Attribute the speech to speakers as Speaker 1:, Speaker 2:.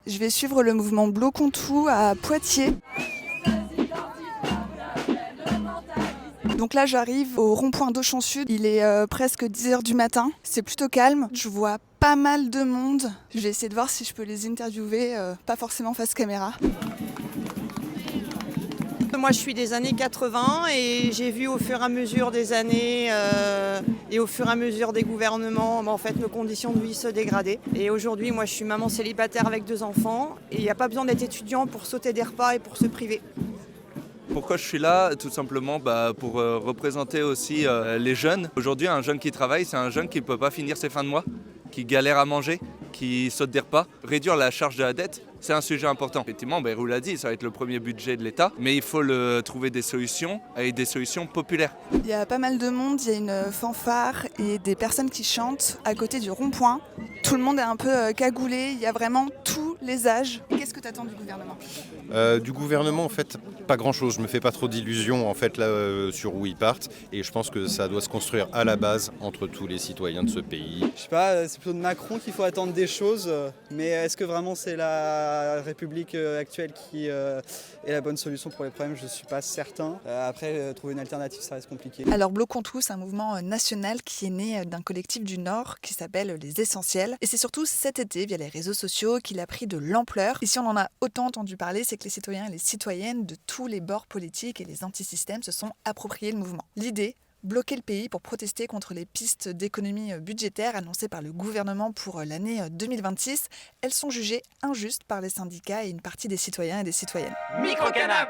Speaker 1: Je vais suivre le mouvement Bloquons tout à Poitiers. Donc là, j'arrive au rond-point d'Auchan Sud. Il est presque 10h du matin. C'est plutôt calme. Je vois pas mal de monde. Je vais essayer de voir si je peux les interviewer, pas forcément face caméra.
Speaker 2: Moi, je suis des années 80 et j'ai vu au fur et à mesure des années et au fur et à mesure des gouvernements, en fait, nos conditions de vie se dégrader. Et aujourd'hui, moi, je suis maman célibataire avec 2 enfants et il n'y a pas besoin d'être étudiant pour sauter des repas et pour se priver.
Speaker 3: Pourquoi je suis là? Tout simplement pour représenter aussi les jeunes. Aujourd'hui, un jeune qui travaille, c'est un jeune qui ne peut pas finir ses fins de mois, qui galère à manger, qui saute des repas. Réduire la charge de la dette, c'est un sujet important. Effectivement, Bayrou l'a dit, ça va être le premier budget de l'État, mais il faut trouver des solutions avec des solutions populaires.
Speaker 1: Il y a pas mal de monde, il y a une fanfare et des personnes qui chantent à côté du rond-point. Tout le monde est un peu cagoulé, il y a vraiment tous les âges. Qu'est-ce que tu attends du gouvernement ?
Speaker 4: Du gouvernement, en fait, pas grand-chose. Je me fais pas trop d'illusions en fait là sur où ils partent, et je pense que ça doit se construire à la base entre tous les citoyens de ce pays.
Speaker 5: Je sais pas, c'est plutôt de Macron qu'il faut attendre des choses, mais est-ce que vraiment c'est la République actuelle qui est la bonne solution pour les problèmes? Je suis pas certain. Après, trouver une alternative, ça reste compliqué.
Speaker 1: Alors Bloquons tout, c'est un mouvement national qui est né d'un collectif du Nord qui s'appelle Les Essentiels. Et c'est surtout cet été, via les réseaux sociaux, qu'il a pris de l'ampleur. Et si on en a autant entendu parler, c'est que les citoyens et les citoyennes de tous les bords politiques et les antisystèmes se sont appropriés le mouvement. L'idée, bloquer le pays pour protester contre les pistes d'économie budgétaire annoncées par le gouvernement pour l'année 2026. Elles sont jugées injustes par les syndicats et une partie des citoyens et des citoyennes.
Speaker 6: Micro-canap!